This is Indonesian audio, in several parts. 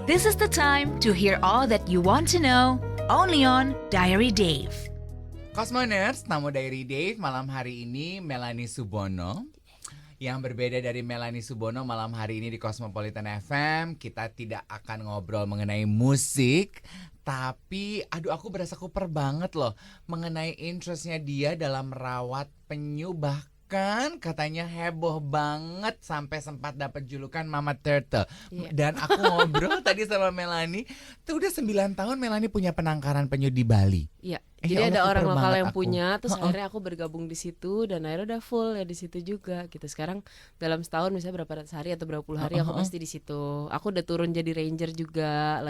This is the time to hear all that you want to know, only on Diary Dave. Cosmoners, tamu Diary Dave malam hari ini Melanie Subono. Yang berbeda dari Melanie Subono malam hari ini di Cosmopolitan FM, kita tidak akan ngobrol mengenai musik, tapi aku berasa kuper banget loh mengenai interestnya dia dalam merawat penyu, bahkan katanya heboh banget sampai sempat dapat julukan Mama Turtle. Dan aku ngobrol tadi sama Melanie, tuh udah 9 tahun Melanie punya penangkaran penyu di Bali. Iya. Ya Jadi Allah, ada orang kuper lokal banget yang aku. punya, terus akhirnya aku bergabung di situ dan akhirnya udah full ya di situ juga gitu. Sekarang dalam setahun misalnya berapa ratus hari atau berapa puluh hari aku pasti di situ. Aku udah turun jadi ranger juga,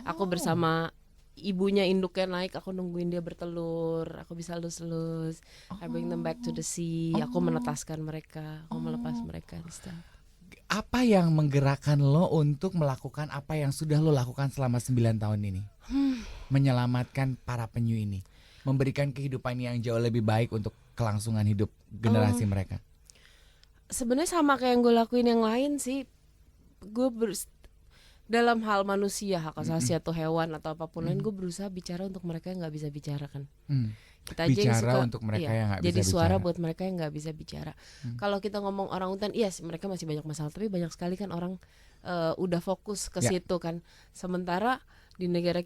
aku bersama ibunya induknya naik, aku nungguin dia bertelur, aku bisa lus-lus, I bring them back to the sea, aku menetaskan mereka, aku melepas mereka and stuff. Apa yang menggerakkan lo untuk melakukan apa yang sudah lo lakukan selama 9 tahun ini? Menyelamatkan para penyu ini, memberikan kehidupan yang jauh lebih baik untuk kelangsungan hidup generasi mereka. Sebenarnya sama kayak yang gue lakuin yang lain sih. Dalam hal manusia, hak asasi atau hewan atau apapun lain, gue berusaha bicara untuk mereka yang nggak bisa bicara kan. Kita aja yang Bicara suka, untuk mereka yang nggak jadi bisa suara bicara. buat mereka yang nggak bisa bicara. Kalau kita ngomong orangutan, iya sih mereka masih banyak masalah, tapi banyak sekali kan orang udah fokus ke situ kan. Sementara di negara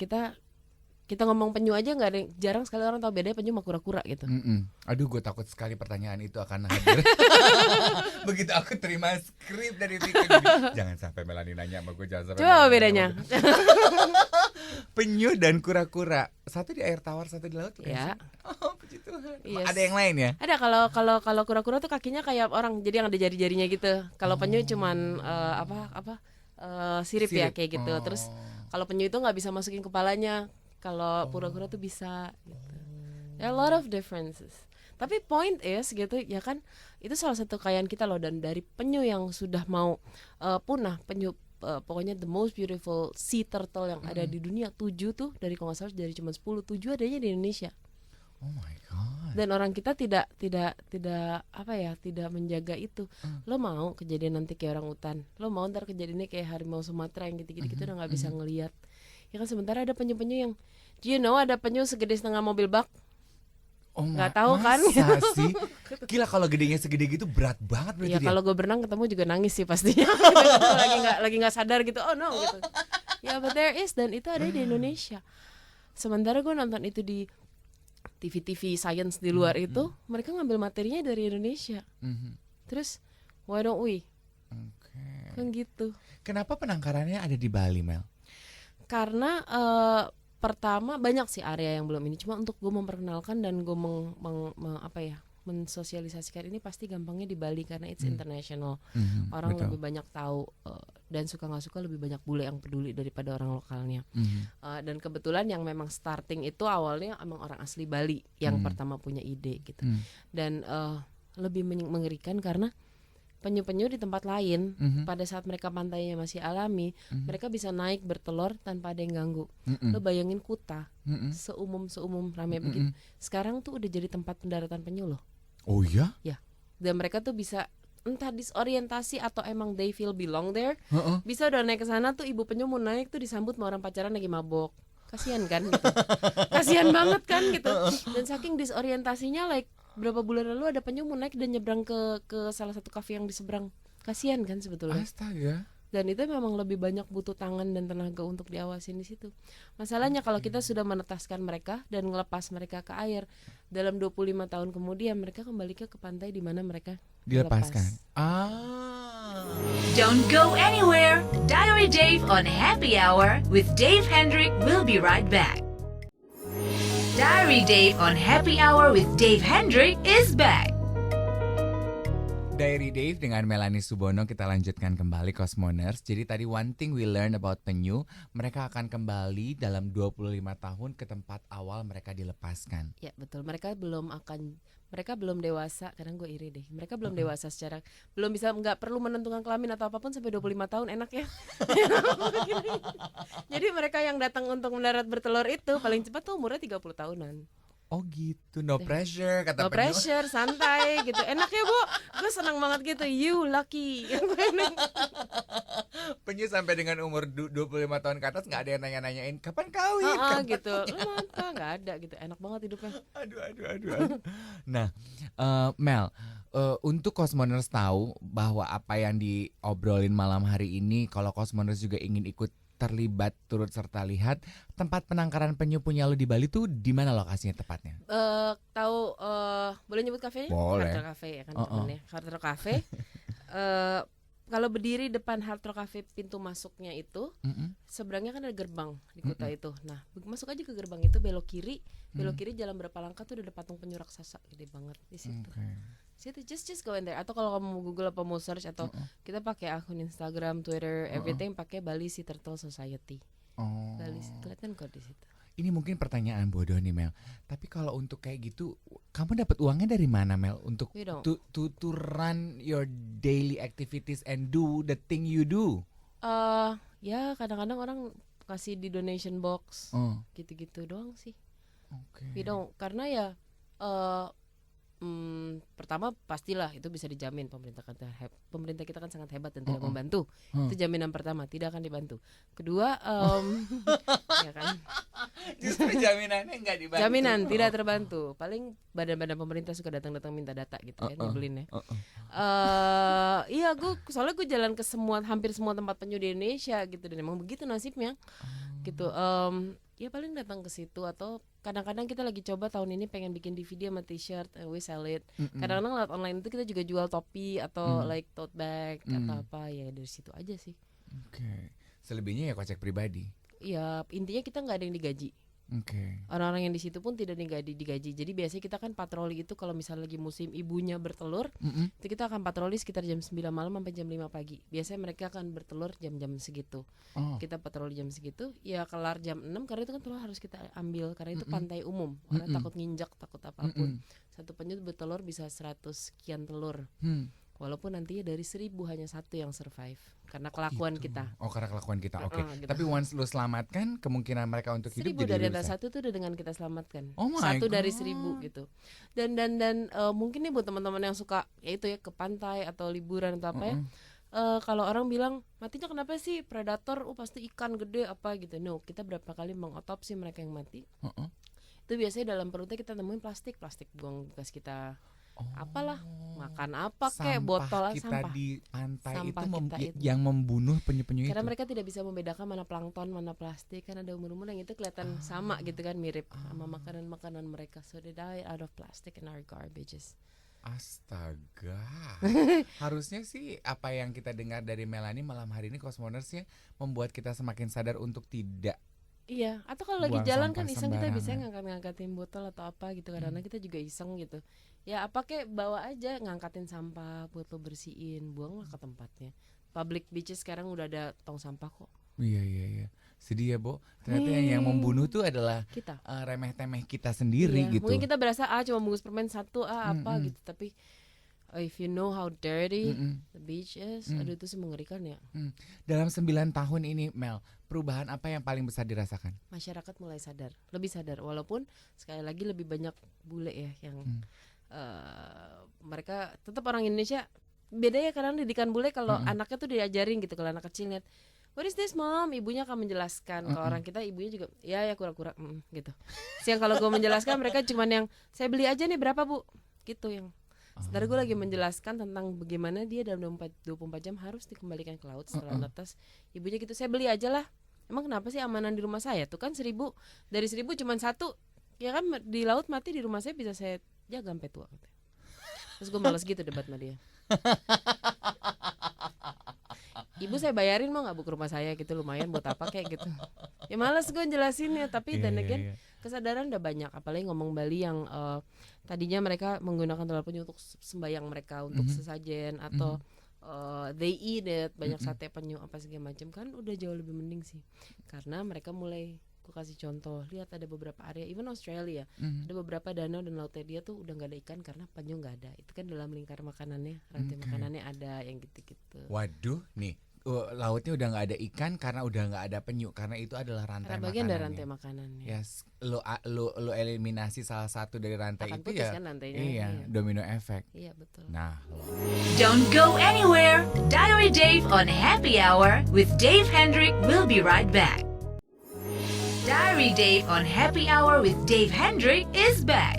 kita ngomong penyu aja nggak ada, jarang sekali orang tahu bedanya penyu sama kura-kura gitu. Aduh, gue takut sekali pertanyaan itu akan hadir. Begitu aku terima skrip dari Rika, jadi, jangan sampai Melanie nanya sama gue, jangan sampai. Coba Melanie bedanya. nanya sama gue. Penyu dan kura-kura, satu di air tawar, satu di laut. Ya. Oh, puji Tuhan. Yes. Ada yang lain ya? Ada kalau kura-kura tuh kakinya kayak orang, jadi yang ada jari-jarinya gitu. Kalau penyu cuman sirip ya kayak gitu. Terus kalau penyu itu nggak bisa masukin kepalanya. Kalau kura-kura tuh bisa gitu. There are a lot of differences. Tapi point is gitu ya kan, itu salah satu kekayaan kita loh. Dan dari penyu yang sudah mau punah, penyu pokoknya the most beautiful sea turtle yang ada di dunia, 7 tuh dari kalau nggak salah dari cuma 10, 7 adanya di Indonesia. Oh my god. Dan orang kita tidak menjaga itu. Lo mau kejadian nanti kayak orang hutan, lo mau ntar kejadiannya kayak harimau Sumatera yang gitu-gitu kita udah nggak bisa ngelihat. Ya kan, sementara ada penyu-penyu yang, do you know ada penyu segede setengah mobil bak? Oh, Nggak tahu kan? Masa sih? Gila, kalau gedenya segede gitu berat banget berarti Ya dia. kalau gue berenang ketemu juga nangis sih pastinya. lagi nggak sadar gitu. Oh no gitu. Ya but there is, dan itu ada di Indonesia. Sementara gue nonton itu di TV-TV science di luar itu, mereka ngambil materinya dari Indonesia. Terus why don't we? Kan gitu. Kenapa penangkarannya ada di Bali, Mel? Karena pertama banyak sih area yang belum ini. Cuma untuk gue memperkenalkan dan gue mensosialisasikan ini pasti gampangnya di Bali karena it's international. Orang betul. lebih banyak tahu dan suka nggak suka lebih banyak bule yang peduli daripada orang lokalnya. Dan kebetulan yang memang starting itu awalnya emang orang asli Bali yang pertama punya ide gitu. Dan lebih mengerikan karena penyu-penyu di tempat lain pada saat mereka pantainya masih alami, mereka bisa naik bertelur tanpa ada yang ganggu. Lo bayangin kuta seumum rame begitu. Sekarang tuh udah jadi tempat pendaratan penyu loh. Oh ya? Ya. Dan mereka tuh bisa entah disorientasi atau emang they feel belong there. Bisa udah naik ke sana tuh, ibu penyu mau naik tuh disambut sama orang pacaran lagi mabok. Kasian kan gitu. Kasian banget kan gitu. Dan saking disorientasinya, berapa bulan lalu ada penyu mau naik dan nyebrang ke salah satu kafe yang di seberang. Kasian kan sebetulnya. Astaga. Dan itu memang lebih banyak butuh tangan dan tenaga untuk diawasin di situ. Masalahnya kalau kita sudah menetaskan mereka dan ngelepas mereka ke air, dalam 25 tahun kemudian mereka kembali ke pantai di mana mereka Dilepaskan. Don't go anywhere. Diary Dave on Happy Hour with Dave Hendrick will be right back. Diary Dave on Happy Hour with Dave Hendrick is back. Diary Dave dengan Melanie Subono, kita lanjutkan kembali Cosmoners. Jadi tadi one thing we learn about penyu, mereka akan kembali dalam 25 tahun ke tempat awal mereka dilepaskan. Ya betul, mereka belum dewasa, kadang gue iri deh. Mereka belum dewasa secara, belum bisa, nggak perlu menentukan kelamin atau apapun sampai 25 tahun, enak ya. Jadi mereka yang datang untuk mendarat bertelur itu paling cepat tuh umurnya 30 tahunan. Oh gitu, no pressure kata No penyu. pressure, santai gitu. Enak ya Bu, gue senang banget gitu. You lucky. Penyu sampai dengan umur 25 tahun ke atas nggak ada yang nanya-nanyain kapan kawin, kapan gitu. punya Lu mantap, nggak ada gitu. Enak banget hidupnya. aduh. Nah, Mel, untuk Cosmoners tahu bahwa apa yang diobrolin malam hari ini, kalau Cosmoners juga ingin ikut terlibat turut serta lihat tempat penangkaran penyu punya lu di Bali tuh di mana lokasinya tepatnya? Tahu boleh nyebut kafenya? Boleh. Hard Rock Cafe ya kan temennya. Hard Rock Cafe. Kalau berdiri depan Hard Rock Cafe pintu masuknya itu, seberangnya kan ada gerbang di kota itu. Nah, masuk aja ke gerbang itu, belok kiri jalan berapa langkah tuh udah ada patung penyu raksasa gede banget di situ. Situ just go in there. Atau kalau kamu mau Google apa mau search atau kita pakai akun Instagram, Twitter, everything pakai Bali Sea Turtle Society. Bali kelihatan kok di situ. Ini mungkin pertanyaan bodoh nih Mel. Tapi kalau untuk kayak gitu, kamu dapat uangnya dari mana Mel untuk to run your daily activities and do the thing you do? Ya kadang-kadang orang kasih di donation box, gitu-gitu doang sih. Karena ya pertama pastilah itu bisa dijamin pemerintah kita kan sangat hebat dan tidak membantu. Itu jaminan pertama, tidak akan dibantu. Kedua, ya kan. Justru jaminannya nggak dibantu. Jaminan tidak terbantu. Paling badan-badan pemerintah suka datang nyminta data gitu kan, nyebelin ya. Iya, soalnya gue jalan ke hampir semua tempat penyu di Indonesia gitu dan emang begitu nasibnya. Gitu. Ya paling datang ke situ atau kadang-kadang kita lagi coba tahun ini pengen bikin DVD sama t-shirt, we sell it. Kadang-kadang lewat online itu kita juga jual topi atau like tote bag atau apa ya dari situ aja sih. Selebihnya ya kocek pribadi. Ya intinya kita nggak ada yang digaji. Orang-orang yang di situ pun tidak digaji. Jadi biasanya kita kan patroli itu kalau misalnya lagi musim ibunya bertelur, itu kita akan patroli sekitar jam 9 malam sampai jam 5 pagi. Biasanya mereka akan bertelur jam-jam segitu. Kita patroli jam segitu, ya kelar jam 6 karena itu kan telur harus kita ambil karena itu pantai umum. Orang takut nginjak, takut apapun. Satu penyu bertelur bisa 100 sekian telur. Walaupun nantinya dari 1000 hanya 1 yang survive karena kelakuan kita. Karena kelakuan kita. Gitu. Tapi once lu selamatkan, kemungkinan mereka untuk hidup 1000 jadi dari lebih atas 1 tuh udah dengan kita selamatkan. 1 my dari God. 1000 gitu. Dan mungkin nih buat teman-teman yang suka ya itu ya ke pantai atau liburan atau apa ya. Kalau orang bilang matinya kenapa sih predator? Pasti ikan gede apa gitu. No, kita berapa kali mengotopsi mereka yang mati. Itu biasanya dalam perutnya kita temuin plastik buang bekas kita. Apalah makan apa kayak botol kita sampah di pantai sampah itu yang membunuh penyu-penyu karena itu. mereka tidak bisa membedakan mana plankton mana plastik kan ada umur-umur yang itu kelihatan sama gitu kan mirip sama makanan mereka, so they die out of plastic in our garbages. Astaga. Harusnya sih apa yang kita dengar dari Melanie malam hari ini Cosmoners ya membuat kita semakin sadar untuk tidak. Iya, atau kalau lagi Buang jalan sampah kan iseng kita bisa sembarangan. ngangkatin botol atau apa gitu karena kita juga iseng gitu. Ya apa kayak bawa aja ngangkatin sampah buat lo bersihin, buanglah ke tempatnya. Public beaches sekarang udah ada tong sampah kok. Iya. Sedih ya, Bo. Ternyata yang membunuh tuh adalah Kita. Remeh-temeh kita sendiri gitu. Mungkin kita berasa cuma bungkus permen 1 apa gitu, tapi if you know how dirty the beach is, aduh itu sih mengerikan ya. Dalam 9 tahun ini, Mel, perubahan apa yang paling besar dirasakan? Masyarakat mulai sadar, lebih sadar. Walaupun sekali lagi lebih banyak bule ya yang mereka tetap orang Indonesia. Beda ya karena didikan bule kalau anaknya tuh diajarin gitu, kalau anak kecil lihat what is this mom, ibunya akan menjelaskan. Kalau orang kita ibunya juga ya kura-kura gitu. Siang kalau gue menjelaskan mereka cuman yang saya beli aja nih berapa bu gitu yang. Sebentar gue lagi menjelaskan tentang bagaimana dia dalam 24 jam harus dikembalikan ke laut setelah netas. Ibunya gitu, saya beli aja lah. Emang kenapa sih amanan di rumah saya? Tuh kan 1000, dari 1000 cuma 1. Ya kan di laut mati, di rumah saya bisa saya jaga sampai tua katanya. Terus gue malas gitu debat sama dia. Ibu saya bayarin mau gak bu ke rumah saya gitu, lumayan buat apa kayak gitu. Ya malas gue jelasinnya. Tapi dan again kesadaran udah banyak. Apalagi ngomong Bali yang tadinya mereka menggunakan telur penyu untuk sembayang mereka, untuk sesajen atau they eat it, banyak sate penyu apa segala macam kan udah jauh lebih mending sih. Karena mereka mulai, gue kasih contoh, lihat ada beberapa area, even Australia, ada beberapa danau dan lautnya dia tuh udah nggak ada ikan karena penyu nggak ada. Itu kan dalam lingkar makanannya, rantai makanannya ada yang gitu-gitu. Waduh, nih lautnya udah nggak ada ikan karena udah nggak ada penyu, karena itu adalah rantai Karena bagian dari makanannya. rantai makanannya. Yes, lo eliminasi salah satu dari rantai Akan itu putus ya. kan rantainya. Iya, domino efek. Iya betul. Nah, Don't go anywhere. Diary Dave on Happy Hour with Dave Hendrick will be right back. Diary Dave on Happy Hour with Dave Hendrick is back.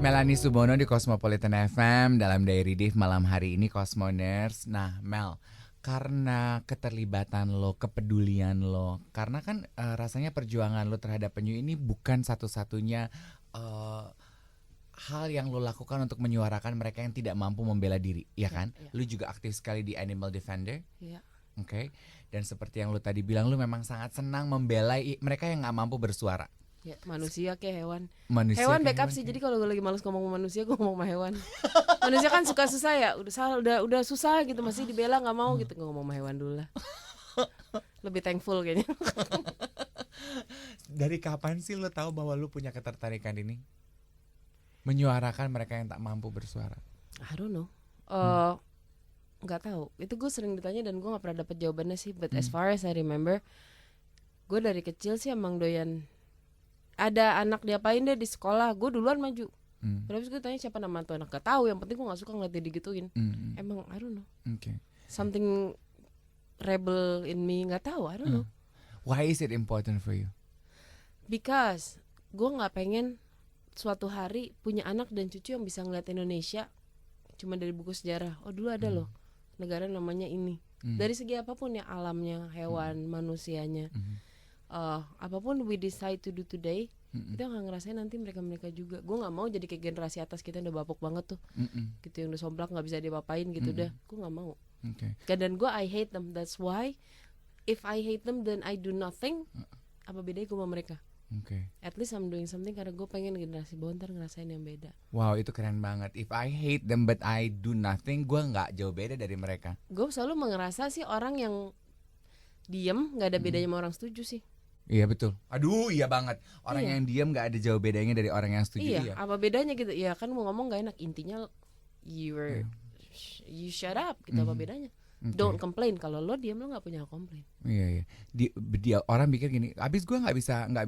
Melanie Subono di Cosmopolitan FM dalam Diary Dave malam hari ini Cosmoners. Nah, Mel, karena keterlibatan lo, kepedulian lo, karena kan rasanya perjuangan lo terhadap penyu ini bukan satu-satunya hal yang lo lakukan untuk menyuarakan mereka yang tidak mampu membela diri, ya kan? Iya. Lo juga aktif sekali di Animal Defender, Iya. oke? Dan seperti yang lo tadi bilang, lo memang sangat senang membela mereka yang nggak mampu bersuara. Ya, manusia kayak hewan. Manusia Hewan kayak backup hewan sih. kayak- Jadi kalau gue lagi males ngomong sama manusia, gue ngomong sama hewan. Manusia kan suka susah ya. Udah susah gitu, masih dibela nggak mau gitu. Gue ngomong sama hewan dulu lah. Lebih thankful kayaknya. Dari kapan sih lo tahu bahwa lo punya ketertarikan ini? Menyuarakan mereka yang tak mampu bersuara. I don't know. Nggak tahu. Itu gue sering ditanya dan gue nggak pernah dapet jawabannya sih. But as far as I remember, gue dari kecil sih emang doyan. Ada anak diapain deh di sekolah, gue duluan maju. Terus gue tanya siapa nama tuh anak, gak tahu. Yang penting gue nggak suka ngeliat dia digituin. Emang I don't know. Oke. Something rebel in me, nggak tahu. I don't know. Why is it important for you? Because gue nggak pengen suatu hari punya anak dan cucu yang bisa ngeliat Indonesia cuma dari buku sejarah. Oh dulu ada loh negara namanya ini. Dari segi apapun ya, alamnya, hewan, manusianya. Apapun we decide to do today, kita nggak ngerasain nanti mereka juga. Gue nggak mau jadi kayak generasi atas kita yang udah bapuk banget tuh, gitu yang udah somplak nggak bisa diapa-apain gitu dah. Gue nggak mau. Oke. Dan gue I hate them. That's why if I hate them then I do nothing. Apa bedanya gue sama mereka? Oke. At least I'm doing something karena gue pengen generasi bawah ntar ngerasain yang beda. Wow, itu keren banget. If I hate them but I do nothing, gue nggak jauh beda dari mereka. Gue selalu ngerasa sih orang yang diem nggak ada bedanya sama orang setuju sih. Iya betul. Aduh, iya banget. Orang Iya. yang diam nggak ada jauh bedanya dari orang yang setuju. Iya, apa bedanya gitu? Ya kan mau ngomong gak enak. Intinya you shut up gitu. Apa bedanya? Oke. Don't complain. Kalau lo diam lo nggak punya hak komplain. Iya, iya. Dia orang pikir gini, abis gue nggak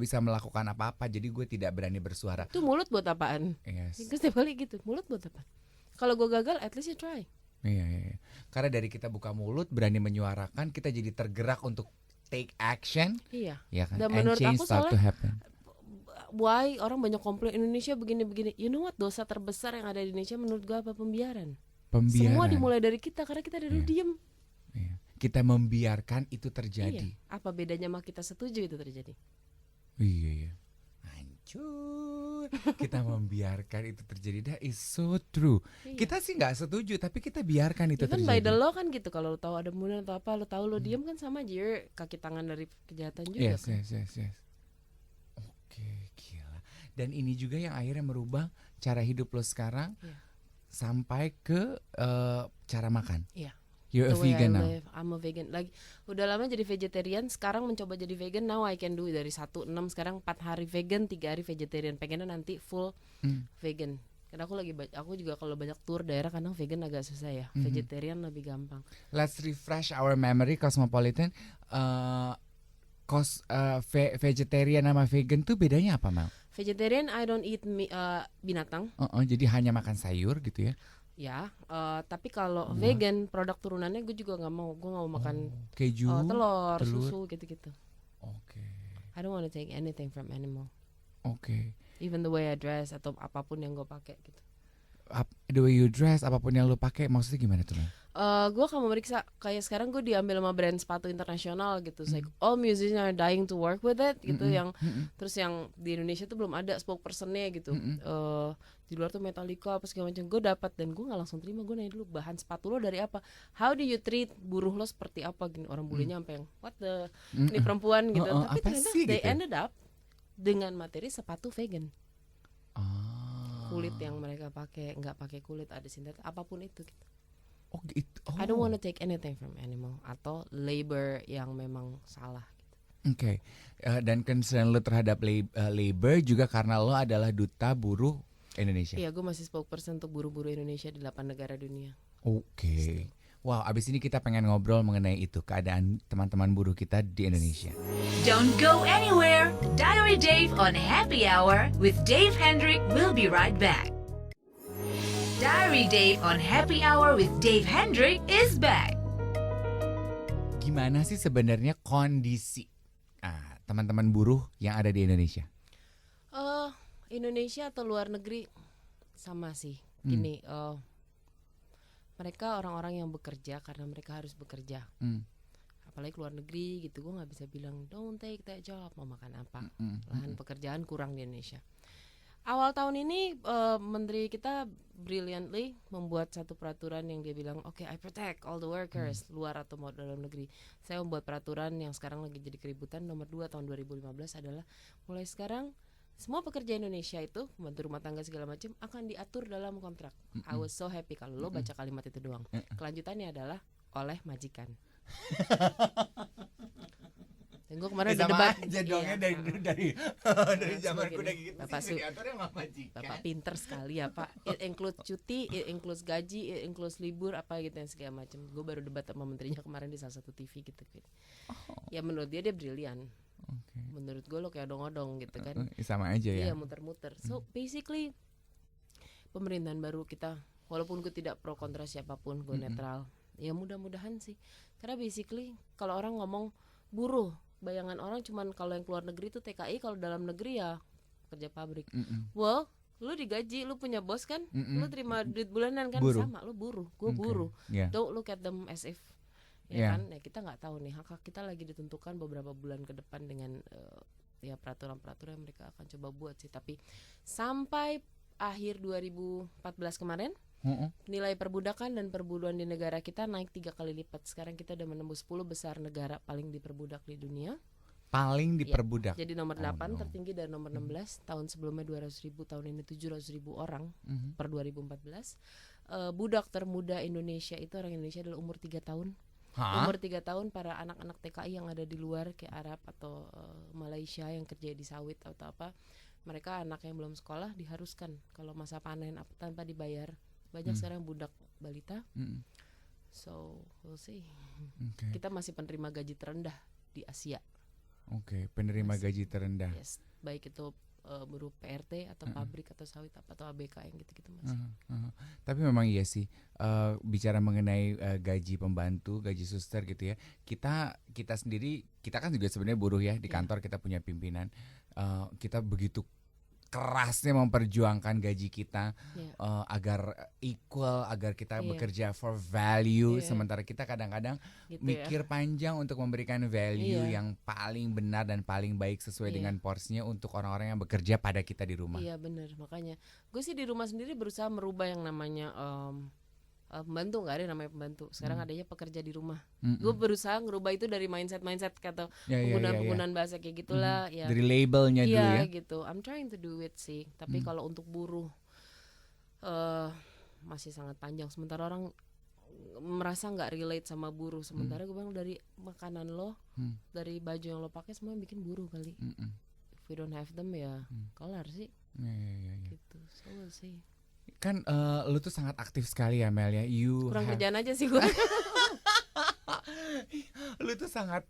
bisa melakukan apa-apa, jadi gue tidak berani bersuara. Itu mulut buat apaan? Yes. Terus setiap kali gitu, mulut buat apa? Kalau gue gagal, at least you try. Iya, iya, iya. Karena dari kita buka mulut, berani menyuarakan, kita jadi tergerak untuk take action, Iya. ya kan? Dan And menurut change aku start to soalnya happen. why orang banyak komplain Indonesia begini-begini. You know what? Dosa terbesar yang ada di Indonesia menurut gue apa? Pembiaran. Pembiaran. Semua dimulai dari kita karena kita dari dulu diem. Iya. Kita membiarkan itu terjadi. Iya. Apa bedanya sama kita setuju itu terjadi? Iya, iya. Hancur. Kita membiarkan itu terjadi. That is so true. Iya. Kita sih nggak setuju, tapi kita biarkan itu Even terjadi. by the law kan gitu. Kalau lo tahu ada pembunuhan atau apa, lo tahu lo diem kan sama aja. You're kaki tangan dari kejahatan juga Yes, kan. yes. Oke, gila. Dan ini juga yang akhirnya merubah cara hidup lo sekarang Iya. sampai ke cara makan. Iya. You're a The way I vegan now. live, I'm a vegan. Lagi udah lama jadi vegetarian, sekarang mencoba jadi vegan. Now I can do it. Dari 1-6 sekarang 4 hari vegan, 3 hari vegetarian. Pengennya nanti full vegan. Karena aku juga kalau banyak tour daerah kadang vegan agak susah ya. Vegetarian lebih gampang. Let's refresh our memory, Cosmopolitan. Vegetarian sama vegan tuh bedanya apa, Mel? Vegetarian I don't eat binatang. Jadi hanya makan sayur gitu ya? Ya, tapi kalau vegan produk turunannya gue juga nggak mau. Gue nggak mau makan Keju, telur, susu gitu-gitu. Oke. I don't want to take anything from animal. Oke. Even the way I dress atau apapun yang gue pakai gitu. The way you dress, apapun yang lo pakai, maksudnya gimana tuh, Mel? Gue akan memeriksa kayak sekarang gue diambil sama brand sepatu internasional gitu. Like all musicians are dying to work with it gitu. Yang terus yang di Indonesia tuh belum ada spokespersonnya gitu. Di luar tuh Metallica apa segala macam. Gue dapat dan gue nggak langsung terima. Gue nanya dulu bahan sepatu lo dari apa? How do you treat buruh lo seperti apa? Gini orang bulenya sampai yang what the ini perempuan gitu. Tapi apa ternyata sih they gitu? ended up dengan materi sepatu vegan. Ah. Kulit yang mereka pakai nggak pakai kulit, ada sintetis apapun itu gitu. Oh gitu. I don't want to take anything from animal atau labor yang memang salah gitu. Oke. Dan concern lo terhadap labor juga karena lo adalah duta buruh Indonesia. Iya, gue masih spokesperson untuk buruh-buruh Indonesia di 8 negara dunia. Oke. Wow, abis ini kita pengen ngobrol mengenai itu, keadaan teman-teman buruh kita di Indonesia. Don't go anywhere. Diary Dave on Happy Hour with Dave Hendrik will be right back. Diary Dave on Happy Hour with Dave Hendrik is back. Gimana sih sebenarnya kondisi teman-teman buruh yang ada di Indonesia? Indonesia atau luar negeri sama sih. Gini, mereka orang-orang yang bekerja karena mereka harus bekerja. Apalagi luar negeri gitu, gue nggak bisa bilang don't take that job, mau makan apa. Lahan pekerjaan kurang di Indonesia. Awal tahun ini menteri kita brilliantly membuat satu peraturan yang dia bilang, oke, I protect all the workers luar atau mau dalam negeri. Saya membuat peraturan yang sekarang lagi jadi keributan nomor 2 tahun 2015 adalah mulai sekarang semua pekerja Indonesia itu pembantu rumah tangga segala macam akan diatur dalam kontrak. I was so happy kalau lo baca kalimat itu doang. Kelanjutannya adalah oleh majikan. Dan gue kemarin udah debat dongnya dari zamanku udah gitu sih diaturnya sama majikan. Bapak pinter sekali ya Pak. It includes cuti, it includes gaji, it includes libur apa gitu yang segala macam. Gue baru debat sama menterinya kemarin di salah satu TV gitu. Ya menurut dia brilian. Okay. Menurut gue lo kayak odong-odong gitu kan. Sama aja ya. Iya muter-muter. So basically pemerintahan baru kita, walaupun gue tidak pro kontra siapapun, gue netral. Ya mudah-mudahan sih. Karena basically kalau orang ngomong buruh, bayangan orang cuman kalau yang keluar negeri itu TKI, kalau dalam negeri ya kerja pabrik. Well, lu digaji, lu punya bos kan, lu terima duit bulanan kan, buruh. Sama, lu buruh, gue buruh. Yeah. Don't look at them as if kan, ya kita nggak tahu nih, hak kita lagi ditentukan beberapa bulan ke depan dengan ya peraturan-peraturan yang mereka akan coba buat sih. Tapi sampai akhir 2014 kemarin, nilai perbudakan dan perburuan di negara kita naik 3 kali lipat. Sekarang kita udah menembus 10 besar negara paling diperbudak di dunia. Paling diperbudak. Ya, jadi nomor 8 tertinggi dari nomor 16. Tahun sebelumnya 200.000, tahun ini 700.000 orang per 2014. Budak termuda Indonesia itu orang Indonesia adalah umur 3 tahun. Umur 3 tahun para anak-anak TKI yang ada di luar kayak Arab atau Malaysia yang kerja di sawit atau apa, mereka anak yang belum sekolah diharuskan kalau masa panen tanpa dibayar. Banyak sekarang budak balita. So we'll see. Kita masih penerima gaji terendah di Asia. Penerima gaji terendah. Yes, baik itu buruh PRT atau pabrik atau sawit atau ABK yang gitu-gitu masih. Tapi memang iya sih, bicara mengenai gaji pembantu, gaji suster gitu ya. Kita sendiri, kita kan juga sebenarnya buruh ya di kantor. Kita punya pimpinan. Kita begitu kerasnya memperjuangkan gaji kita agar equal, agar kita bekerja for value. Sementara kita kadang-kadang gitu mikir panjang untuk memberikan value yang paling benar dan paling baik sesuai dengan porsinya untuk orang-orang yang bekerja pada kita di rumah. Iya benar, makanya gue sih di rumah sendiri berusaha merubah yang namanya pembantu, nggak ada namanya pembantu. Sekarang adanya pekerja di rumah. Gue berusaha ngerubah itu dari mindset kata penggunaan bahasa kayak gitulah. Dari labelnya dulu ya. Gitu. I'm trying to do it sih. Tapi kalau untuk buruh masih sangat panjang. Sementara orang merasa nggak relate sama buruh. Sementara gue bilang dari makanan lo, dari baju yang lo pakai semua yang bikin buruh kali. If we don't have them ya kelar sih. Gitu. So we'll see. Kan lu tuh sangat aktif sekali ya Mel ya. Kurang kerjaan aja sih gue. Lu tuh sangat,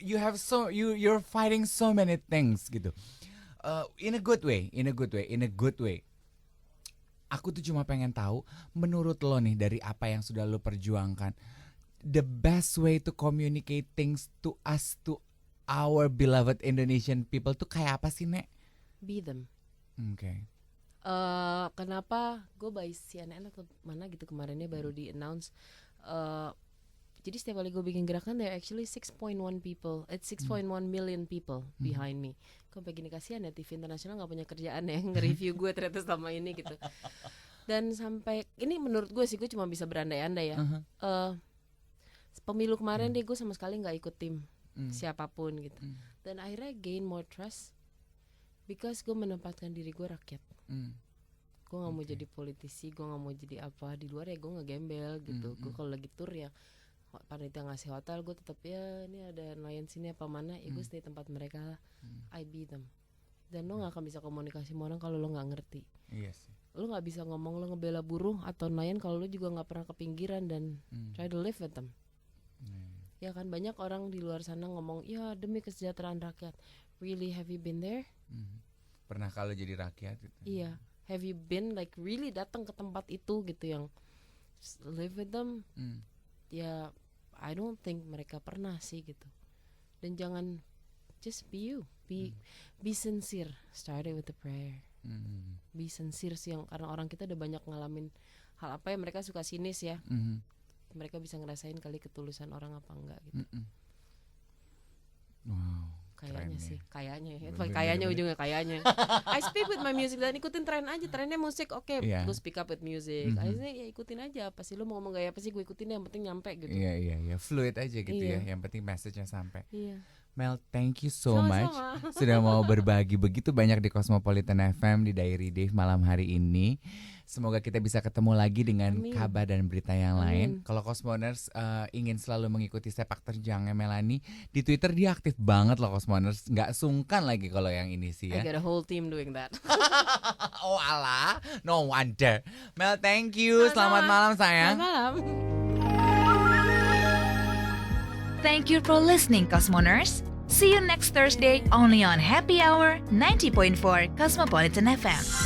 you're fighting so many things gitu. In a good way. Aku tuh cuma pengen tahu, menurut lo nih dari apa yang sudah lo perjuangkan, the best way to communicate things to us, to our beloved Indonesian people tuh kayak apa sih, Nek? Be them. Kenapa gue by CNN atau mana gitu kemarinnya baru di announce, jadi setiap kali gue bikin gerakan there are actually 6.1 million people behind me. Kok begini kasihan ya, TV internasional gak punya kerjaan ya nge-review gue ternyata selama ini gitu. Dan sampai ini menurut gue sih, gue cuma bisa berandai-andai ya. Pemilu kemarin deh gue sama sekali gak ikut tim siapapun gitu. Dan akhirnya gain more trust because gue menempatkan diri gue rakyat. Gue gak mau jadi politisi, gue gak mau jadi apa di luar ya, gue gak gembel gitu. Gue kalau lagi tour ya panitia ngasih hotel, gue tetap ya ini ada nelayan sini apa mana ya gue stay tempat mereka lah. I be them. Dan lo gak akan bisa komunikasi sama orang kalau lo gak ngerti. Iya sih. lu nggak bisa ngomong lu ngebela buruh atau nelayan kalau lu juga nggak pernah ke pinggiran dan try to live with them. Ya kan banyak orang di luar sana ngomong ya demi kesejahteraan rakyat. Really, have you been there? Pernah kalau jadi rakyat gitu. Iya, have you been like really datang ke tempat itu gitu yang live with them? Ya, I don't think mereka pernah sih gitu. Dan jangan just be you, be sincere. Start it with a prayer. Be sincere sih yang karena orang kita udah banyak ngalamin hal apa ya mereka suka sinis ya. Mereka bisa ngerasain kali ketulusan orang apa enggak gitu. Wow. Kayaknya sih, kayaknya ya. Bener, Kayaknya bener. ujungnya kayaknya. I speak with my music dan ikutin tren aja. Trennya musik, oke, Iya. gue speak up with music. Akhirnya ya ikutin aja. Apa sih lu mau ngomong gaya apa sih gue ikutin yang penting nyampe gitu. Iya, fluid aja gitu Iya. ya. Yang penting message-nya sampai. Iya. Mel, thank you so Sama-sama. much sudah mau berbagi begitu banyak di Cosmopolitan FM di Diary Dave malam hari ini. Semoga kita bisa ketemu lagi dengan Amin. kabar dan berita yang lain. Amin. Kalau Cosmoners ingin selalu mengikuti sepak terjangnya Melanie, di Twitter dia aktif banget loh Cosmoners. Nggak sungkan lagi kalau yang ini sih I ya. got a whole team doing that. Oh alah, no wonder. Mel, thank you. Selamat malam sayang. Selamat malam. Thank you for listening, Cosmoners. See you next Thursday only on Happy Hour 90.4 Cosmopolitan FM.